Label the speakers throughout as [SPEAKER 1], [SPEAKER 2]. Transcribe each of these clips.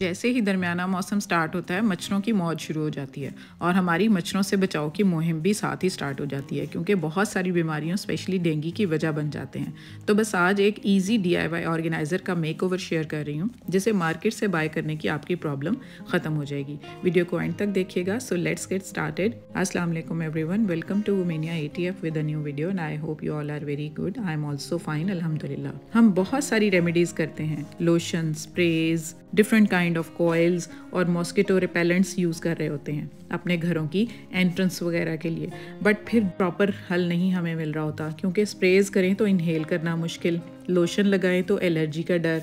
[SPEAKER 1] जैसे ही दरमियाना मौसम स्टार्ट होता है मच्छरों की मौज शुरू हो जाती है और हमारी मच्छरों से बचाव की मुहिम भी साथ ही स्टार्ट हो जाती है क्योंकि बहुत सारी बीमारियों स्पेशली डेंगू की वजह बन जाते हैं। तो बस आज एक इजी DIY ऑर्गेनाइज़र का मेकओवर शेयर कर रही हूँ जिसे मार्केट से बाय करने की आपकी प्रॉब्लम ख़त्म हो जाएगी। वीडियो को एंड तक देखिएगा। So let's get started. अस्सलाम वालेकुम everyone, welcome to Womenia ATF with a new video and I hope you all are very good. I am also fine अल्हम्दुलिल्लाह। हम बहुत सारी रेमेडीज़ करते हैं, lotion, sprays, different kind of coils और mosquito repellents use कर रहे होते हैं अपने घरों की एंट्रेंस वगैरह के लिए, बट फिर प्रॉपर हल नहीं हमें मिल रहा होता क्योंकि स्प्रेज करें तो इनहेल करना मुश्किल, लोशन लगाएं तो एलर्जी का डर,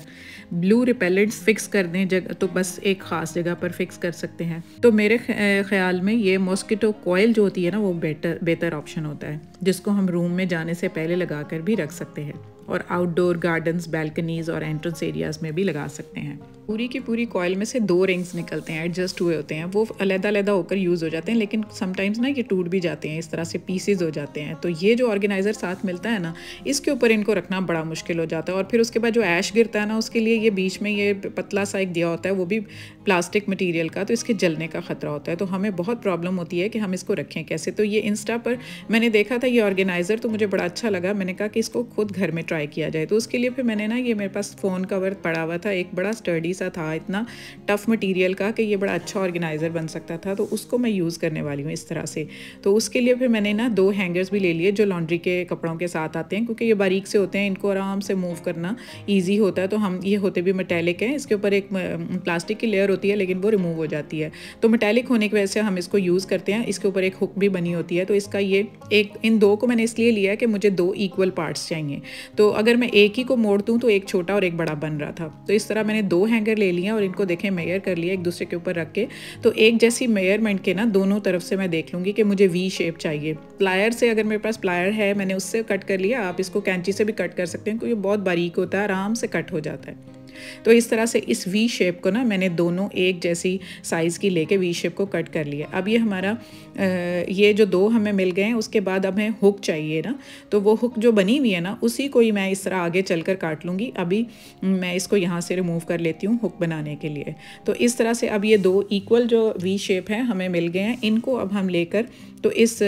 [SPEAKER 1] ब्लू रिपेलेंट्स फिक्स कर दें जगह तो बस एक ख़ास जगह पर फिक्स कर सकते हैं। तो मेरे ख्याल में ये मॉस्किटो कॉइल जो होती है ना वो बेहतर ऑप्शन होता है जिसको हम रूम में जाने से पहले लगा कर भी रख सकते हैं और आउटडोर गार्डन्स, बैल्कनीज और एंट्रेंस एरियाज में भी लगा सकते हैं। पूरी की पूरी कॉइल में से 2 रिंग्स निकलते हैं, एडजस्ट हुए होते हैं, वो अलग-अलग होकर यूज़ हो जाते हैं, लेकिन समटाइम्स ना ये टूट भी जाते हैं, इस तरह से पीसेज हो जाते हैं। तो ये जो ऑर्गेनाइज़र साथ मिलता है ना, इसके ऊपर इनको रखना बड़ा मुश्किल हो जाता है। और फिर उसके बाद जो ऐश गिरता है ना, उसके लिए ये बीच में ये पतला सा एक दिया होता है, वो भी प्लास्टिक मटीरियल का, तो इसके जलने का ख़तरा होता है। तो हमें बहुत प्रॉब्लम होती है कि हम इसको रखें कैसे। तो ये इंस्टा पर मैंने देखा था ये ऑर्गेनाइज़र, तो मुझे बड़ा अच्छा लगा। मैंने कहा कि इसको खुद घर में ट्राई किया जाए। तो उसके लिए फिर मैंने ना, ये मेरे पास फ़ोन कवर पड़ा हुआ था, एक बड़ा स्टर्डी सा था, इतना टफ मटेरियल का कि ये बड़ा अच्छा ऑर्गेनाइज़र बन सकता था। तो उसको मैं यूज़ करने वाली हूँ इस तरह से। तो उसके लिए फिर मैंने ना 2 हैंगर्स भी ले लिए जो लॉन्ड्री के कपड़ों के साथ आते हैं, क्योंकि ये बारीक से होते हैं, इनको आराम से मूव करना ईजी होता है। तो हम ये होते भी मेटेलिक हैं, इसके ऊपर एक प्लास्टिक की लेयर होती है लेकिन वो रिमूव हो जाती है। तो मेटेलिक होने की वजह से हम इसको यूज़ करते हैं। इसके ऊपर एक हुक भी बनी होती है। तो इसका ये एक, इन 2 को मैंने इसलिए लिया है कि मुझे 2 इक्वल पार्ट्स चाहिए। तो अगर मैं एक ही को मोड़ दूँ तो एक छोटा और एक बड़ा बन रहा था। तो इस तरह मैंने 2 हैंगर ले लिए और इनको देखें मेयर कर लिया एक दूसरे के ऊपर रख के। तो एक जैसी मेयरमेंट के ना दोनों तरफ से मैं देख लूँगी कि मुझे V शेप चाहिए। प्लायर से, अगर मेरे पास प्लायर है, मैंने उससे कट कर लिया। आप इसको कैंची से भी कट कर सकते हैं क्योंकि बहुत बारीक होता है, आराम से कट हो जाता है। तो इस तरह से इस V शेप को ना मैंने दोनों एक जैसी साइज़ की लेके V शेप को कट कर लिया। अब ये हमारा ये जो 2 हमें मिल गए हैं, उसके बाद हमें हुक चाहिए ना, तो वो हुक जो बनी हुई है ना, उसी को ही मैं इस तरह आगे चलकर काट लूँगी। अभी मैं इसको यहाँ से रिमूव कर लेती हूँ हुक बनाने के लिए। तो इस तरह से अब ये 2 इक्वल जो V शेप हैं हमें मिल गए हैं, इनको अब हम लेकर तो इस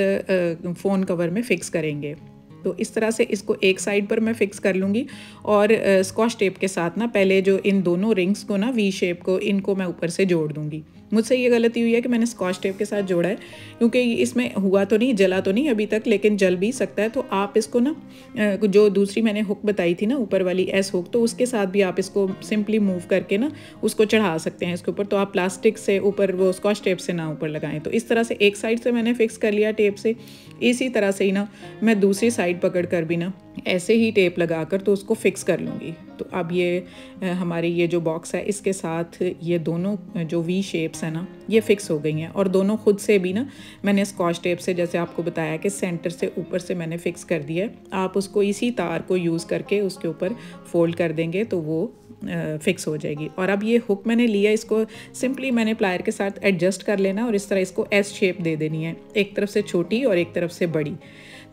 [SPEAKER 1] फ़ोन कवर में फ़िक्स करेंगे। तो इस तरह से इसको एक साइड पर मैं फ़िक्स कर लूँगी और स्कॉच टेप के साथ ना पहले जो इन दोनों रिंग्स को ना V शेप को, इनको मैं ऊपर से जोड़ दूँगी। मुझसे ये गलती हुई है कि मैंने स्कॉच टेप के साथ जोड़ा है क्योंकि इसमें हुआ तो नहीं, जला तो नहीं अभी तक, लेकिन जल भी सकता है। तो आप इसको ना जो दूसरी मैंने हुक बताई थी ना ऊपर वाली S हुक, तो उसके साथ भी आप इसको सिंपली मूव करके ना उसको चढ़ा सकते हैं इसके ऊपर। तो आप प्लास्टिक से ऊपर, वो स्कॉच टेप से ना ऊपर लगाएं। तो इस तरह से एक साइड से मैंने फ़िक्स कर लिया टेप से। इसी तरह से ही ना मैं दूसरी साइड पकड़ कर भी ना ऐसे ही टेप लगाकर तो उसको फ़िक्स कर लूँगी। तो अब ये हमारी ये जो बॉक्स है, इसके साथ ये दोनों जो V शेप्स हैं ना, ये फ़िक्स हो गई हैं। और दोनों खुद से भी ना मैंने स्कॉच टेप से, जैसे आपको बताया कि सेंटर से ऊपर से मैंने फ़िक्स कर दिया है। आप उसको इसी तार को यूज़ करके उसके ऊपर फोल्ड कर देंगे तो वो फ़िक्स हो जाएगी। और अब ये हुक मैंने लिया, इसको सिंपली मैंने प्लायर के साथ एडजस्ट कर लेना और इस तरह इसको S शेप दे देनी है, एक तरफ से छोटी और एक तरफ से बड़ी।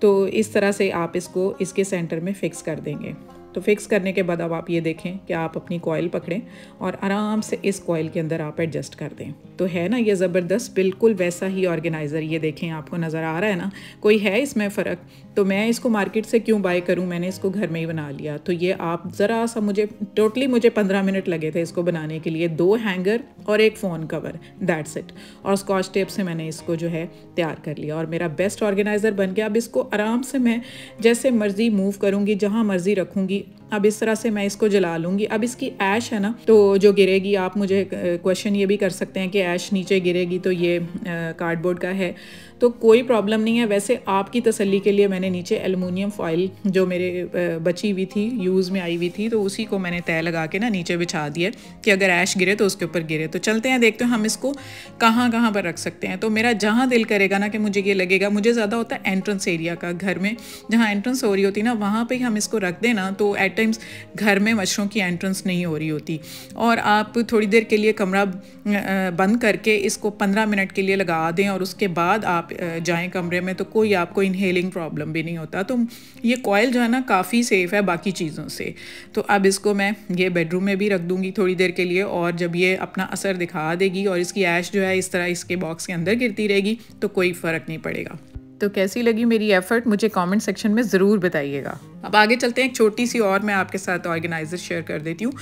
[SPEAKER 1] तो इस तरह से आप इसको इसके सेंटर में फ़िक्स कर देंगे। तो फिक्स करने के बाद अब आप ये देखें कि आप अपनी कॉइल पकड़ें और आराम से इस कॉइल के अंदर आप एडजस्ट कर दें। तो है ना ये ज़बरदस्त, बिल्कुल वैसा ही ऑर्गेनाइज़र। ये देखें, आपको नज़र आ रहा है ना, कोई है इसमें फ़र्क। तो मैं इसको मार्केट से क्यों बाय करूं, मैंने इसको घर में ही बना लिया। तो ये आप ज़रा सा, मुझे 15 मिनट लगे थे इसको बनाने के लिए। 2 हैंगर और एक फ़ोन कवर, दैट्स इट। और स्कॉच टेप से मैंने इसको जो है तैयार कर लिया और मेरा बेस्ट ऑर्गेनाइज़र बन गया। अब इसको आराम से मैं जैसे मर्ज़ी मूव करूँगी, जहाँ मर्ज़ी रखूँगी। अब इस तरह से मैं इसको जला लूँगी। अब इसकी ऐश है ना, तो जो गिरेगी, आप मुझे क्वेश्चन ये भी कर सकते हैं कि ऐश नीचे गिरेगी तो ये कार्डबोर्ड का है, तो कोई प्रॉब्लम नहीं है। वैसे आपकी तसल्ली के लिए मैंने नीचे एलुमिनियम फॉइल जो मेरे बची हुई थी, यूज़ में आई हुई थी, तो उसी को मैंने तय लगा के ना नीचे बिछा दिया कि अगर ऐश गिरे तो उसके ऊपर गिरे। तो चलते हैं, देखते हैं हम इसको कहाँ पर रख सकते हैं। तो मेरा जहाँ दिल करेगा ना कि मुझे ये लगेगा, मुझे ज़्यादा होता है एंट्रेंस एरिया का, घर में जहाँ एंट्रेंस हो रही होती है ना, वहाँ पर हम इसको रख देना। तो एट टाइम्स घर में मच्छरों की एंट्रेंस नहीं हो रही होती और आप थोड़ी देर के लिए कमरा बंद करके इसको 15 मिनट के लिए लगा दें और उसके बाद आप जाएं कमरे में तो कोई आपको इनहेलिंग प्रॉब्लम भी नहीं होता। तो ये कॉयल जो है ना काफ़ी सेफ़ है बाकी चीज़ों से। तो अब इसको मैं ये बेडरूम में भी रख दूँगी थोड़ी देर के लिए, और जब ये अपना असर दिखा देगी और इसकी ऐश जो है इस तरह इसके बॉक्स के अंदर गिरती रहेगी तो कोई फ़र्क नहीं पड़ेगा। तो कैसी लगी मेरी एफ़र्ट मुझे कमेंट सेक्शन में ज़रूर बताइएगा। अब आगे चलते हैं, एक छोटी सी और मैं आपके साथ ऑर्गेनाइज़र शेयर कर देती हूँ।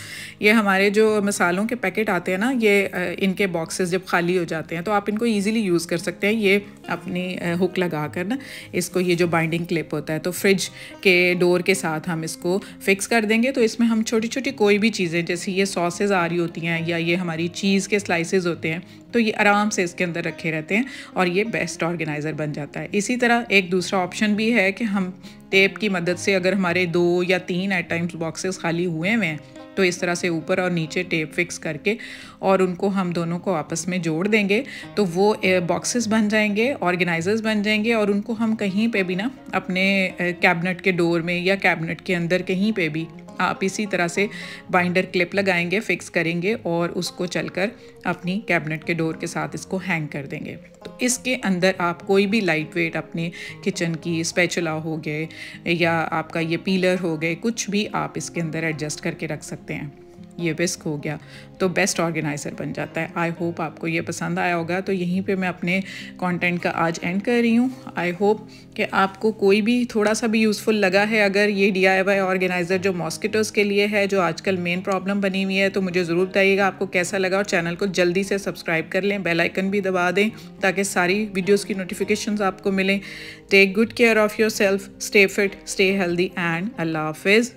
[SPEAKER 1] ये हमारे जो मसालों के पैकेट आते हैं ना, ये इनके बॉक्सेस जब खाली हो जाते हैं तो आप इनको इजीली यूज़ कर सकते हैं। ये अपनी हुक लगा कर ना इसको, ये जो बाइंडिंग क्लिप होता है तो फ्रिज के डोर के साथ हम इसको फिक्स कर देंगे। तो इसमें हम छोटी छोटी कोई भी चीज़ें, जैसे ये सॉसेज आ रही होती हैं या ये हमारी चीज़ के स्लाइसेस होते हैं, तो ये आराम से इसके अंदर रखे रहते हैं और ये बेस्ट ऑर्गेनाइज़र बन जाता है। इसी तरह एक दूसरा ऑप्शन भी है कि हम टेप की मदद से, अगर हमारे 2 या 3 एट टाइम्स बॉक्सेस खाली हुए हैं तो इस तरह से ऊपर और नीचे टेप फिक्स करके और उनको हम दोनों को आपस में जोड़ देंगे तो वो बॉक्सेस बन जाएंगे, ऑर्गेनाइजर्स बन जाएंगे, और उनको हम कहीं पे भी ना अपने कैबिनेट के डोर में या कैबिनेट के अंदर कहीं पे भी आप इसी तरह से बाइंडर क्लिप लगाएंगे, फिक्स करेंगे और उसको चलकर अपनी कैबिनेट के डोर के साथ इसको हैंग कर देंगे। तो इसके अंदर आप कोई भी लाइट वेट अपने किचन की स्पैचुला हो गए या आपका ये पीलर हो गए, कुछ भी आप इसके अंदर एडजस्ट करके रख सकते हैं। ये विस्क हो गया तो बेस्ट ऑर्गेनाइज़र बन जाता है। आई होप आपको ये पसंद आया होगा। तो यहीं पे मैं अपने कंटेंट का आज एंड कर रही हूँ। आई होप कि आपको कोई भी थोड़ा सा भी यूज़फुल लगा है। अगर ये DIY ऑर्गेनाइज़र जो मॉस्किटोज़ के लिए है, जो आजकल मेन प्रॉब्लम बनी हुई है, तो मुझे ज़रूर बताइएगा आपको कैसा लगा, और चैनल को जल्दी से सब्सक्राइब कर लें, बेल आइकन भी दबा दें ताकि सारी वीडियोज़ की नोटिफिकेशंस आपको मिलें। Take good care of yourself, stay fit, stay healthy and अल्लाह हाफिज़।